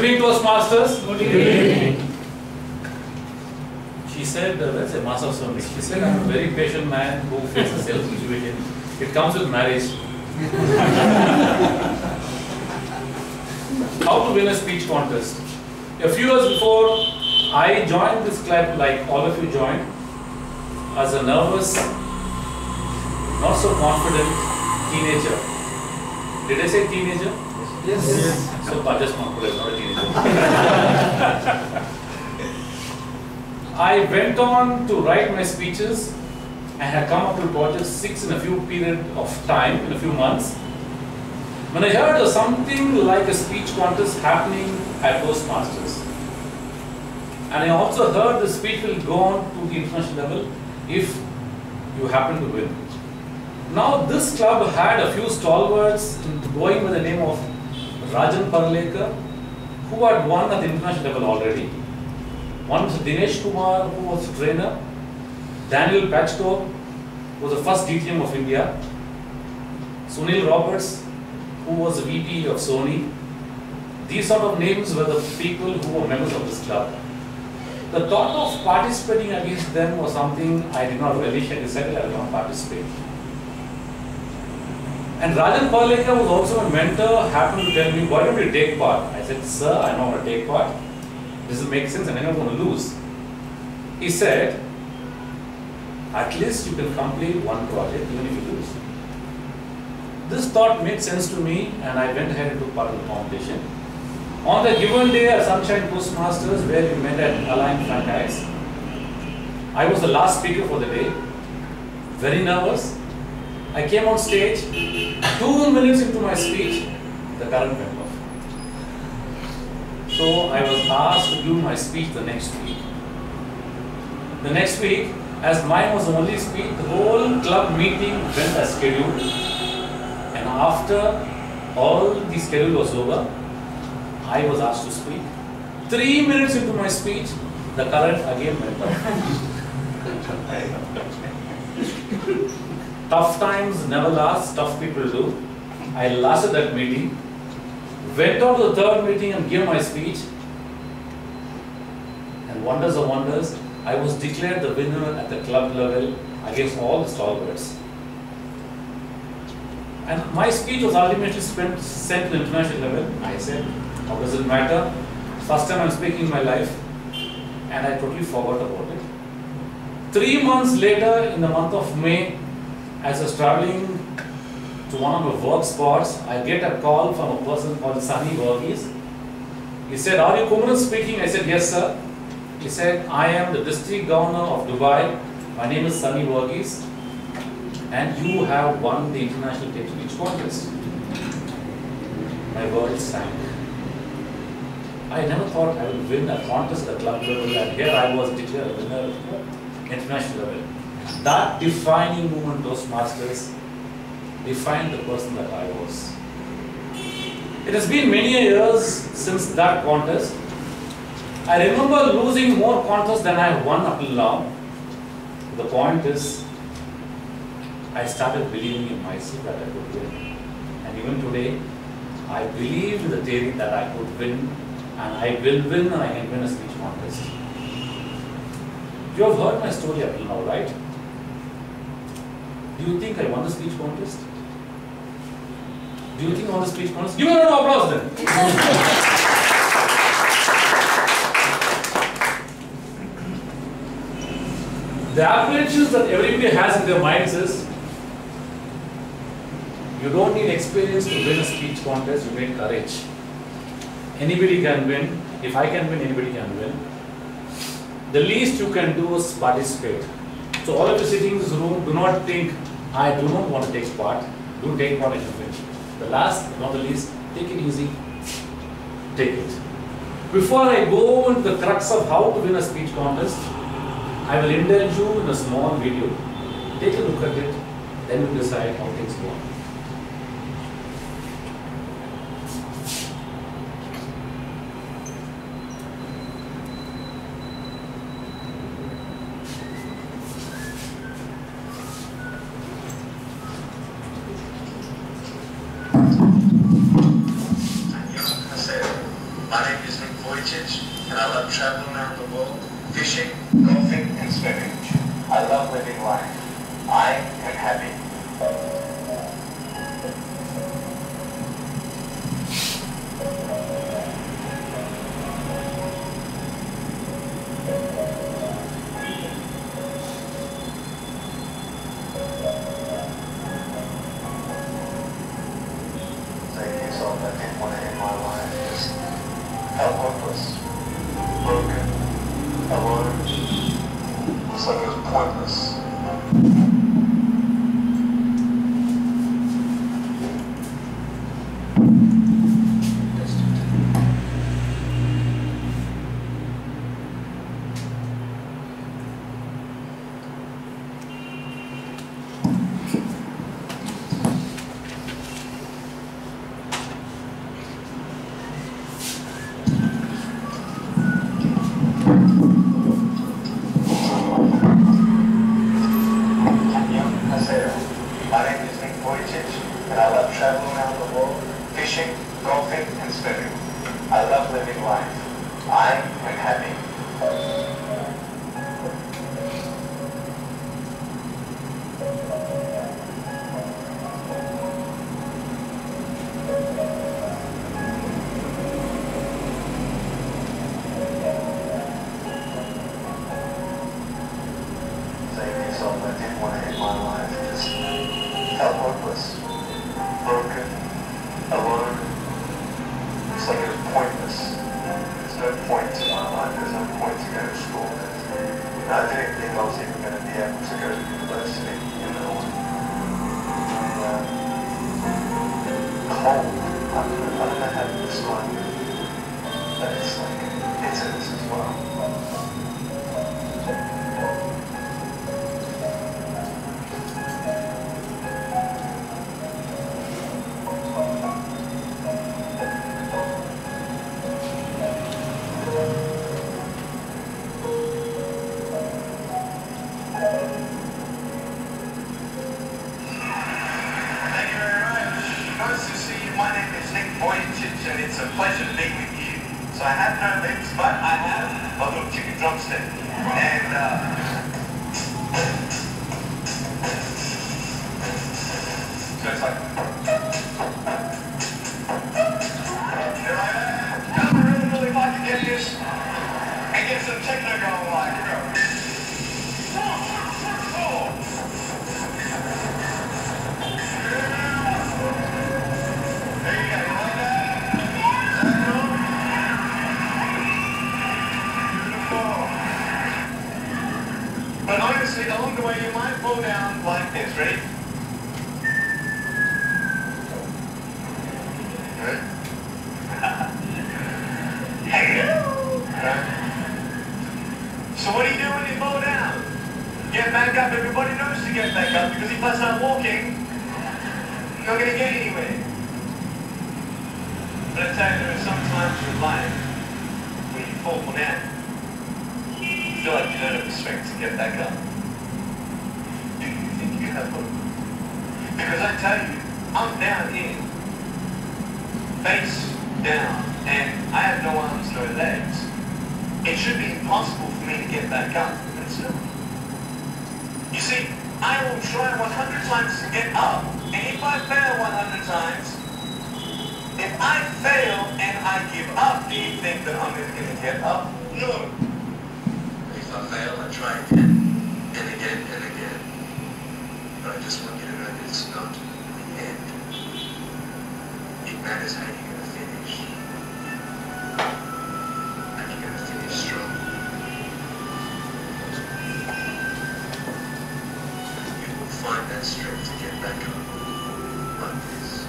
evening, Toastmasters. Good evening. She said, let's say Master Swami, she said, I'm a very patient man who faces self-situation. It comes with marriage. How to win a speech contest. A few years before, I joined this club, like all of you joined, as a nervous, not so confident teenager. Did I say teenager? Yes. So just confident, not a teenager. I went on to write my speeches. I had come up with project 6 in a few period of time, in a few months. When I heard of something like a speech contest happening at Toastmasters, and I also heard the speech will go on to the international level if you happen to win. Now this club had a few stalwarts going by the name of Rajan Parlekar, who had won at the international level already. One was Dinesh Kumar, who was a trainer. Daniel Pachko was the first DTM of India. Sunil Roberts, who was the VP of Sony. These sort of names were the people who were members of this club. The thought of participating against them was something I did not relish. I decided I will not participate. And Rajan Parlekar was also a mentor, happened to tell me, why don't you take part? I said, sir, I don't want to take part. This will make sense and I'm not going to lose. He said, at least you can complete one project even if you lose. This thought made sense to me and I went ahead and took part in the competition. On the given day at Sunshine Toastmasters, where we met at Align Franchise, I was the last speaker for the day, very nervous. I came on stage, 2 minutes into my speech, the current went off. So I was asked to do my speech the next week. The next week, as mine was the only speech, the whole club meeting went as scheduled. And after all the schedule was over, I was asked to speak. 3 minutes into my speech, the current again went off. Tough times never last, tough people do. I lasted that meeting, went on to the third meeting and gave my speech. And wonders of wonders, I was declared the winner at the club level against all the stalwarts. And my speech was ultimately sent to the international level. I said, how does it matter? First time I'm speaking in my life, and I totally forgot about it. 3 months later, in the month of May, as I was traveling to one of my work spots, I get a call from a person called Sunny Verghese. He said, are you Kumaran speaking? I said, yes, sir. He said, I am the district governor of Dubai. My name is Sunny Verghese. And you have won the international speech contest. My world sank. I never thought I would win a contest at the club level, and here I was declared a winner at the international level. That defining moment, Toastmasters, defined the person that I was. It has been many years since that contest. I remember losing more contests than I have won up till now. The point is, I started believing in myself that I could win. And even today, I believe in the theory that I could win, and I will win, and I can win a speech contest. You have heard my story up till now, right? Do you think I won the speech contest? Do you think I won the speech contest? Give me a round of applause then. The apprehensions that everybody has in their minds is, you don't need experience to win a speech contest, you need courage. Anybody can win. If I can win, anybody can win. The least you can do is participate. So all of you sitting in this room, do not think, I do not want to take part. Do take part and win. The last but not the least, take it easy. Take it. Before I go into the crux of how to win a speech contest, I will indulge you in a small video. Take a look at it, then we'll decide how things go on. My name is love traveling around the world, fishing, golfing, and swimming. I love living life. I am happy. I didn't want to end my life, just felt hopeless, broken, alone, just like it was pointless. My name is Nick Vujicic, and I love traveling around the world, fishing, golfing, and swimming. I love living life. I am happy. I didn't want to end my life, just felt hopeless, broken, alone. It's like it was pointless. There's no point to my life, there's no point to go to school. I didn't think I was even going to be able to go to university, you know. Cold. I don't know how to describe it, but it's like bitterness as well. Nice to see you. My name is Nick Vujicic, and it's a pleasure to be with you. So I have no lips, but I have a little chicken drumstick. And, so it's like, here I am. I really like to get this and get some techno going like, you know. But honestly, along the way, you might fall down like this. Ready? Good. So what do you do when you fall down? Get back up. Everybody knows to get back up, because if I start walking, you're not going to get anywhere. But I tell you, there are some times in life when you fall down, you feel like you don't have the strength to get back up. Do you think you have hope? Because I tell you, I'm down here, face down, and I have no arms, no legs. It should be impossible for me to get back up, but it's not. You see, I will try 100 times to get up, and if I fail 100 times, if I fail and I give up, do you think that I'm going to get up? No. If I fail, I try again, and again, and again. But I just want you to know that it's not the end. It matters how you're going to finish. And you're going to finish strong. You will find that strength to get back up, like this.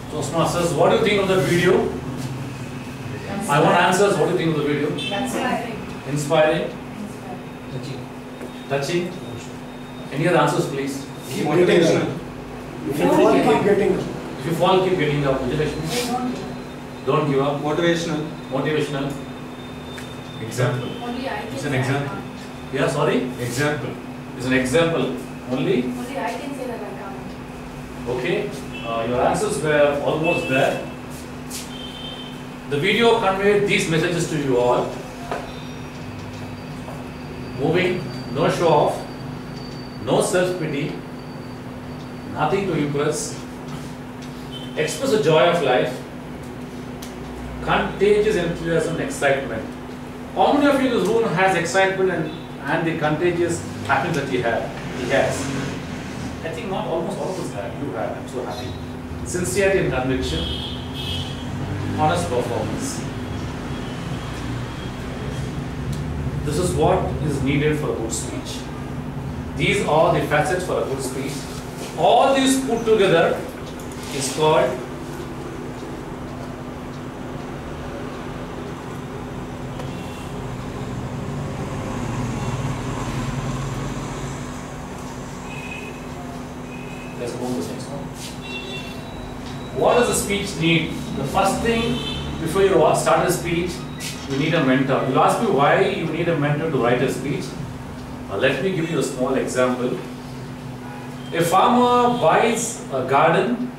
Toastmasters, what do you think of that video? I want answers. What do you think of the video? Inspiring? Touching? Any other answers, please? Motivational. If you fall, keep getting up. If you fall, keep getting up. Vijayalakshmi? Don't give up. Motivational. Motivational. Example. Only I can It's an say example. I can't. Yeah, sorry? Example. It's an example. Only? Only I can say that I can't. Okay. Your answers were almost there. The video conveyed these messages to you all. Moving, no show off, no self-pity, nothing to impress. Express the joy of life, contagious enthusiasm and excitement. How many of you in this room has excitement and the contagious happiness that he has? I think not almost all of us have. You have. I'm so happy. Sincerity and conviction, honest performance. This is what is needed for a good speech. These are the facets for a good speech. All these put together is called let's move to the next one. What does a speech need? The first thing before you start a speech, you need a mentor. You'll ask me why you need a mentor to write a speech. Let me give you a small example. A farmer buys a garden,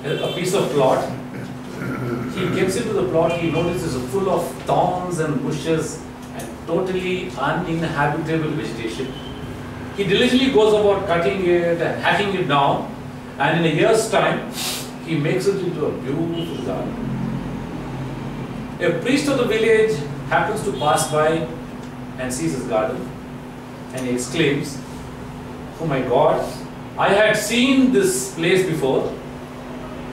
a piece of plot. He gets into the plot, he notices it's full of thorns and bushes and totally uninhabitable vegetation. He diligently goes about cutting it and hacking it down, and in a year's time, he makes it into a beautiful garden. A priest of the village happens to pass by and sees his garden, and he exclaims, "Oh my God, I had seen this place before.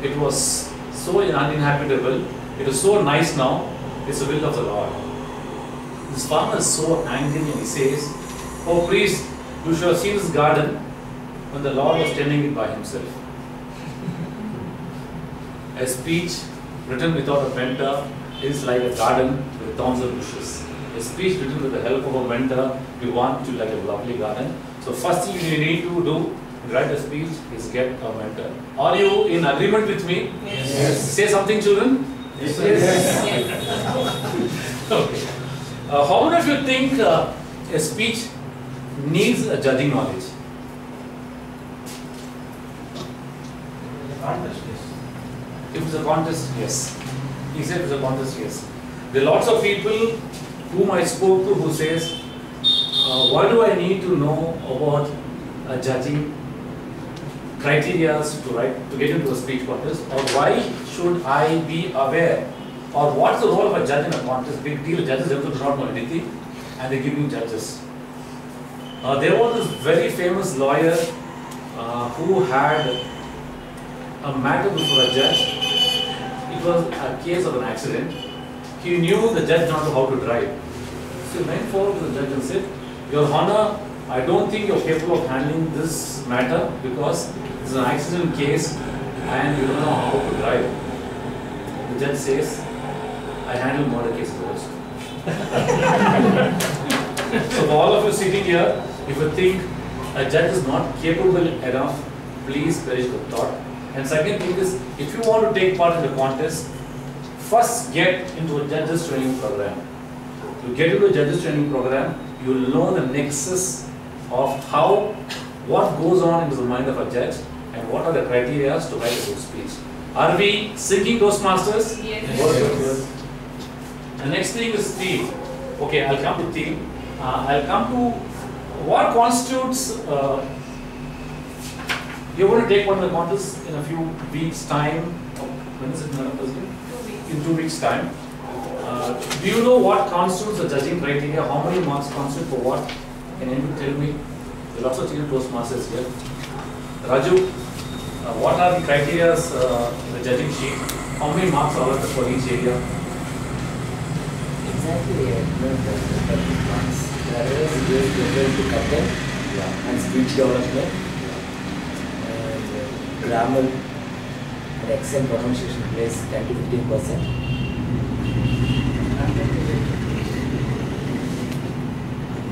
It was so uninhabitable. It is so nice now. It's the will of the Lord." This farmer is so angry and he says, "Oh priest, you should have seen this garden when the Lord was tending it by himself." A speech written without a mentor is like a garden with thorns and bushes. A speech written with the help of a mentor, we want to like a lovely garden. So first thing you need to do to write a speech is get a mentor. Are you in agreement with me? Yes. Say something, children. Yes. Okay. How many of you think a speech needs a judging knowledge? If it's a contest, yes. He said it's a contest, yes. There are lots of people whom I spoke to who says, why do I need to know about judging criteria to get into a speech contest, or why should I be aware, or what's the role of a judge in a contest? Big deal, judges do not know anything and they give you judges. There was this very famous lawyer who had a matter before a judge. It was a case of an accident. He knew the judge not know how to drive. So he went forward to the judge and said, "Your Honor, I don't think you're capable of handling this matter because it's an accident case and you don't know how to drive." The judge says, "I handle murder cases also." So for all of you sitting here, if you think a judge is not capable enough, please perish the thought. And second thing is, if you want to take part in the contest, first get into a judges training program. To get into a judges training program, you will know the nexus of what goes on into the mind of a judge and what are the criteria to write a good speech. Are we singing Toastmasters? Yes. The next thing is theme. Okay, I'll come to theme. I'll come to what constitutes. You're going to take part in the contest in a few weeks' time. When is it, President? 2 weeks. In 2 weeks' time. Do you know what constitutes the judging criteria? How many marks constitute for what? Can anyone tell me? There are lots of children Toastmasters here. Raju, what are the criteria in the judging sheet? How many marks are allotted for each area? Exactly, marks. Whereas it is referred to content and speech development and grammar and accent pronunciation plays 10 to 15%.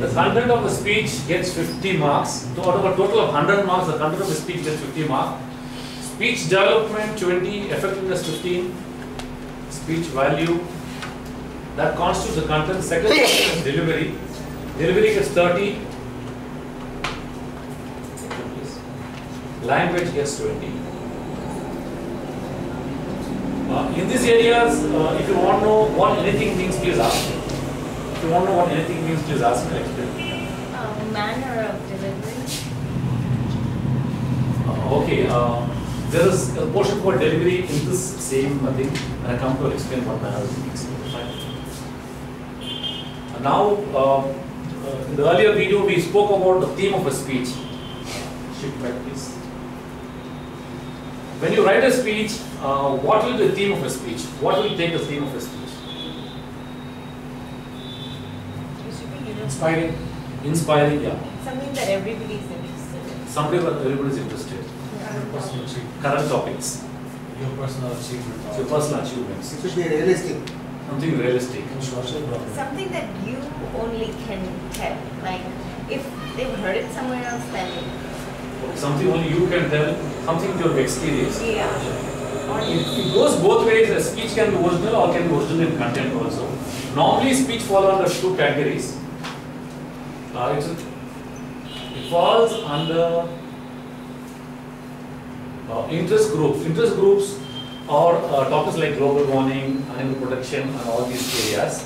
The content of the speech gets 50 marks. So out of a total of 100 marks, the content of the speech gets 50 marks. Speech development 20, effectiveness 15, speech value, that constitutes the content. Second question is delivery. Delivery gets 30. Language gets 20. In these areas, if you want to know what anything means, please ask me. If you want to know what anything means, please ask me. I'll explain. Manner of delivery. Okay. There is a portion called delivery in this same thing, and I come to explain what manner means. Now, in the earlier video, we spoke about the theme of a speech. Shift back, please. When you write a speech, what will be the theme of a speech? What will take the theme of a speech? It should be, you know, Inspiring. Inspiring, yeah. something that everybody is interested in. Something that everybody is interested. Personal achievement. Current topics. Your personal achievement. So personal achievements. It should be realistic. Something realistic. And social problem. Something that you only can tell. Like, if they've heard it somewhere else, then Something only you can tell. Something you have experienced. yeah. It goes both ways. A speech can be original or can be original in content also. Normally, speech falls under two categories. It falls under interest groups. Interest groups are topics like global warming, animal protection, and all these areas.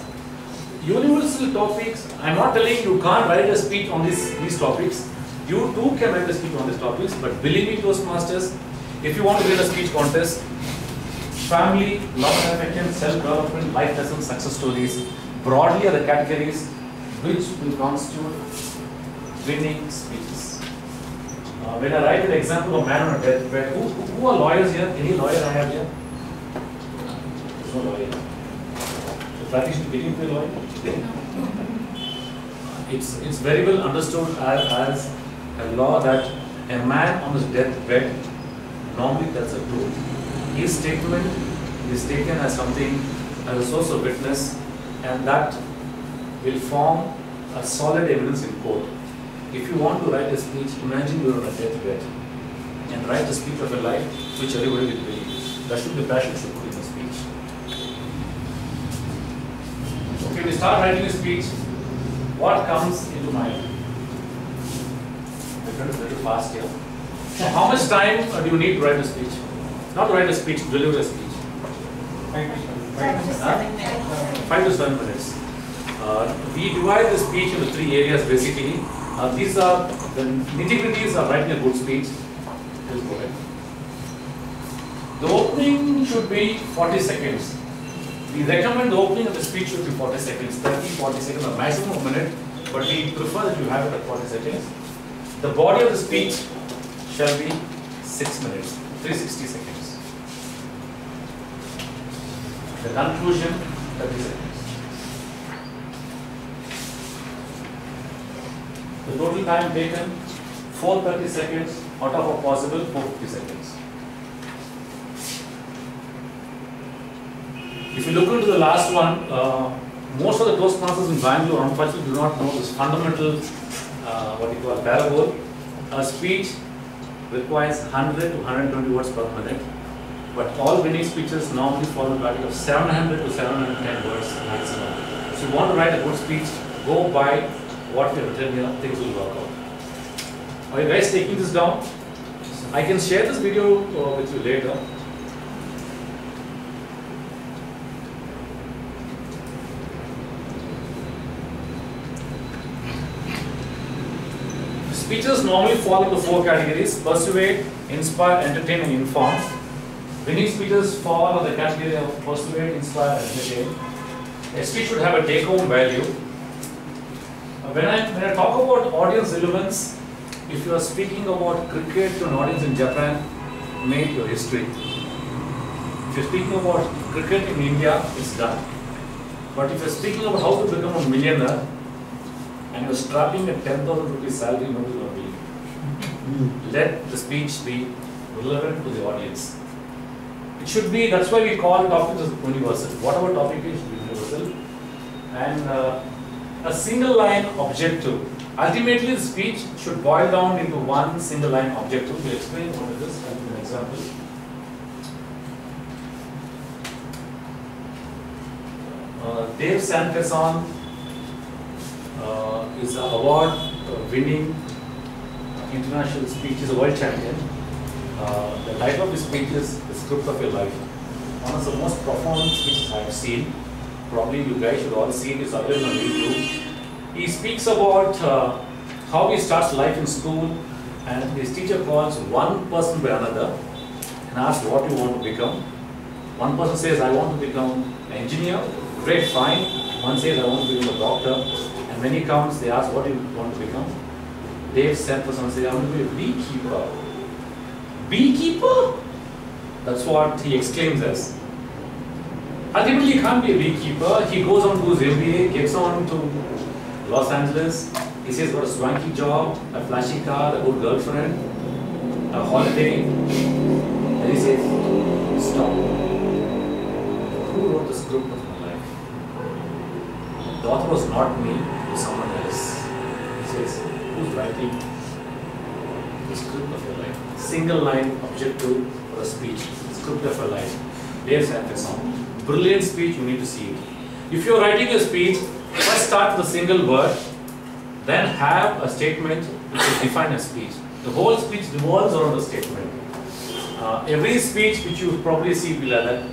Universal topics. I'm not telling you can't write a speech on these topics. You too can write a speech on these topics. But believe me, Toastmasters, if you want to win a speech contest, family, love and affection, self-development, life lessons, success stories, broadly are the categories which will constitute winning speeches. When I write an example of man on a deathbed, who are lawyers here? Any lawyer I have here? There's no lawyer. So Pratish, should be getting to a lawyer? It's very well understood as a law that a man on his deathbed normally tells a truth. His statement is taken as something, as a source of witness, and that will form a solid evidence in court. If you want to write a speech, imagine you are on a deathbed and write a speech of a life which everybody will believe. That should be the passion you should put in the speech. Okay, we start writing a speech. What comes into mind? My friend is a little fast here. So how much time do you need to write a speech? Not to write a speech, to deliver a speech. 5 to 7 minutes. 5 to 7 minutes. We divide the speech into 3 areas basically. These are the nitty-gritties of writing a good speech. Please go ahead. The opening should be 40 seconds. We recommend the opening of the speech should be 40 seconds, 30, 40 seconds, or maximum of a minute, but we prefer that you have it at 40 seconds. The body of the speech shall be 6 minutes, 360 seconds. The conclusion, 30 seconds. The total time taken, 430 seconds out of a possible 450 seconds. If you look into the last one, most of the Toastmasters in Bangalore unfortunately do not know this fundamental, what you call parable. A speech requires 100 to 120 words per minute, but all winning speeches normally follow a target of 700 to 710 words maximum. So if you want to write a good speech, go by what we have written here, things will work out. Are you guys taking this down? I can share this video with you later. Speeches normally fall into 4 categories: persuade, inspire, entertain, and inform. Winning speeches fall under the category of persuade, inspire, and entertain. A speech should have a take-home value. When I talk about audience relevance, if you are speaking about cricket to an audience in Japan, make your history. If you're speaking about cricket in India, it's done. But if you're speaking about how to become a millionaire and you're strapping a 10,000 rupees salary, nobody will believe you. Let the speech be relevant to the audience. It should be, that's why we call topics as universal. Whatever topic is, should be universal. And a single line objective. Ultimately, the speech should boil down into one single line objective. We'll explain what it is. I'll give an example. Dave Sanderson is an award-winning international speech. He's a world champion. The title of his speech is The Script of Your Life. One of the most profound speeches I have seen. Probably you guys should all see it. It's available on YouTube. He speaks about how he starts life in school, and his teacher calls one person by another and asks what you want to become. One person says, I want to become an engineer. Great, fine. One says, I want to become a doctor. And when he comes, they ask, what do you want to become? Dave Sanderson says, I want to be a beekeeper. Beekeeper? That's what he exclaims as. Ultimately, he can't be a beekeeper. He goes on to his MBA, gets on to Los Angeles. He says, got a swanky job, a flashy car, a good girlfriend, a holiday. And he says, stop. Who wrote the script of my life? The author was not me, it was someone else. He says, who's writing the script of your life? Single line objective for a speech, script of your life. Dave Sanderson. Brilliant speech, you need to see it. If you're writing a speech, first start with a single word, then have a statement which will define a speech. The whole speech revolves around the statement. Every speech which you probably see will be like that.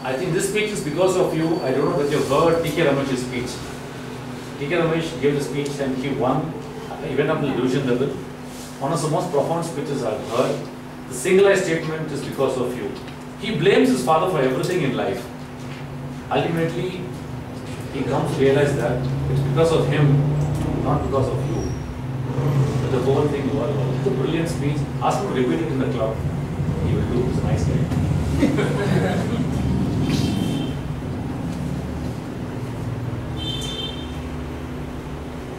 I think this speech is because of you. I don't know whether you've heard T.K. Ramesh's speech. T.K. Ramesh gave the speech and he won. He went up to the illusion level. One of the most profound speeches I've heard. The single statement is because of you. He blames his father for everything in life. Ultimately, he comes to realize that it's because of him, not because of you. But the whole thing was it's a brilliant speech. Ask him to repeat it in the club. He will do. He's a nice guy.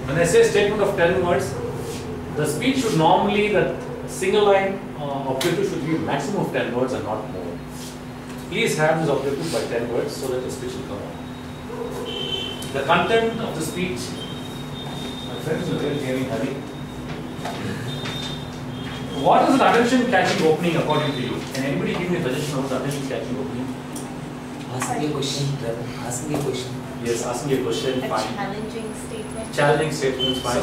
When I say statement of 10 words, the speech should normally, the single line objective should be maximum of 10 words and not more. Please have this objective by 10 words so that the speech will come out. The content of the speech, my friends are really hearing heavy. What is an attention catching opening according to you? Can anybody give me a suggestion of the attention catching opening? Asking a question, asking a question. Yes, asking a question, A fine. challenging statement. Challenging statements, fine.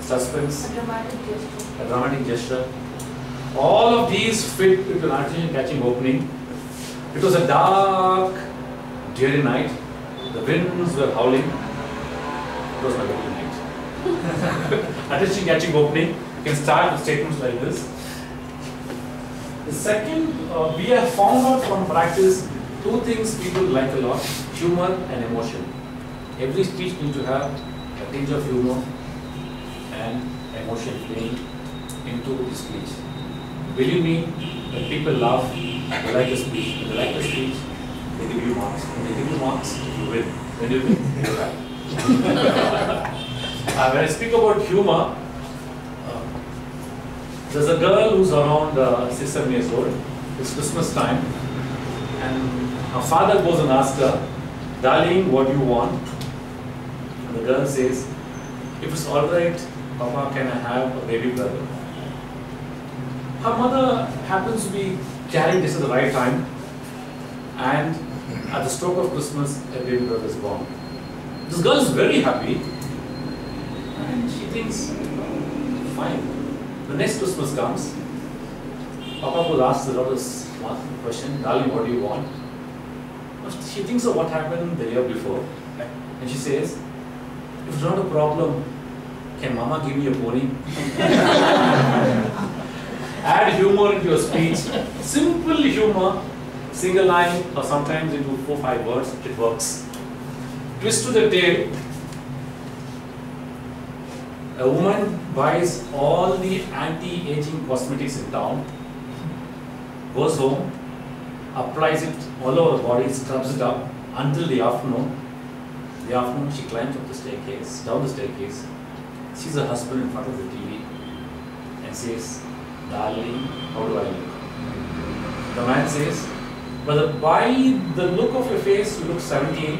Suspense. A dramatic gesture. A dramatic gesture. All of these fit into an attention catching opening. It was a dark, dreary night. The winds were howling. It was my lucky night. Attention catching opening. You can start with statements like this. The second, we have found out from practice two things people like a lot: humor and emotion. Every speech needs to have a tinge of humor and emotion playing into the speech. Believe me, when people laugh, they like the speech. When they like the speech, they give you marks. When they give you marks, you win. When you win, you cry. When I speak about humor, there's a girl who's around 6-7 years old. It's Christmas time, and her father goes and asks her, "Darling, what do you want?" And the girl says, "If it's all right, Papa, can I have a baby brother?" Her mother happens to be carrying this at the right time, and at the stroke of Christmas, a baby brother is born. This girl is very happy, and she thinks, fine. The next Christmas comes, Papa will ask the daughter's one question, "Darling, what do you want?" She thinks of what happened the year before, and she says, "If it's not a problem, can Mama give me a pony?" Add humor into your speech. Simple humor, single line or sometimes into 4-5 words, it works. Twist to the tail. A woman buys all the anti-aging cosmetics in town, goes home, applies it all over her body, scrubs it up until the afternoon. The afternoon she climbs up the staircase, down the staircase, sees her husband in front of the TV and says, "Darling, how do I look?" The man says, "But by the look of your face, you look 17.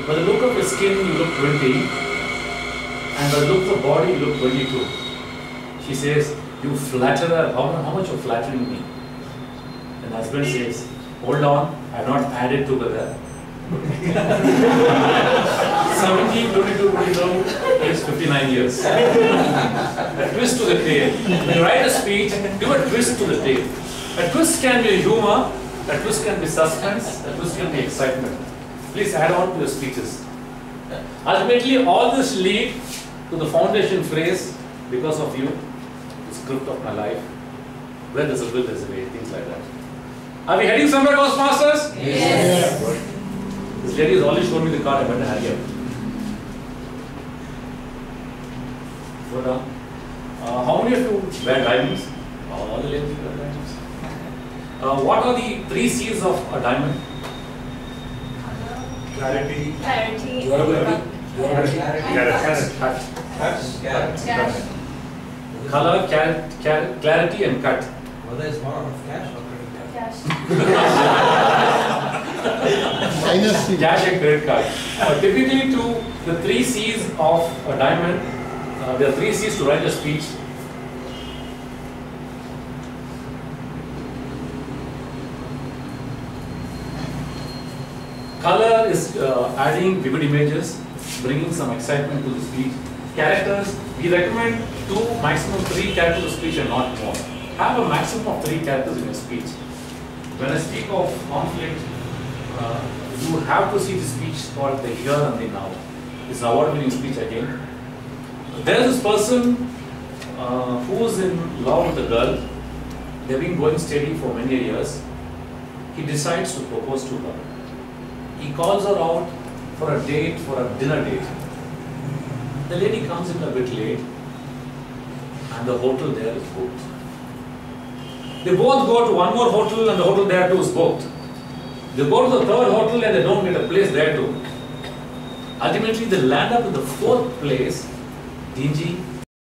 By the look of your skin, you look 20. And by the look of the body, you look 22. She says, "You flatterer, how much you're flattering me?" And the husband says, "Hold on, I have not added together." 17, 22, 22 is 59 years. A twist to the tail. When you write a speech, do a twist to the tail. A twist can be humor, a twist can be suspense, a twist can be excitement. Please add on to your speeches. Ultimately, all this lead to the foundation phrase, "Because of you, the script of my life." Where there's a will, there's a way, things like that. Are we heading somewhere, Toastmasters? Yes. Good. This lady has already shown me the card, I better hurry up. Go down. How many of you wear diamonds? All the ladies wear diamonds. What are the 3 C's of a diamond? Clarity. Clarity. Durability. Cut. Cash. Color, clarity and cut. Whether it's more of cash or credit card. Cash. Cash and credit card. Typically to the 3 C's of a diamond, there are 3 C's to write a speech. Color is adding vivid images, bringing some excitement to the speech. Characters, we recommend 2, maximum 3 characters of speech and not more. Have a maximum of 3 characters in your speech. When I speak of conflict, you have to see the speech called the here and the now. It's an award-winning speech again. There is this person who is in love with a girl. They've been going steady for many years. He decides to propose to her. He calls her out for a date, for a dinner date. The lady comes in a bit late and the hotel there is booked. They both go to one more hotel and the hotel there too is booked. They go to the 3rd hotel and they don't get a place there too. Ultimately they land up in the 4th place, dingy,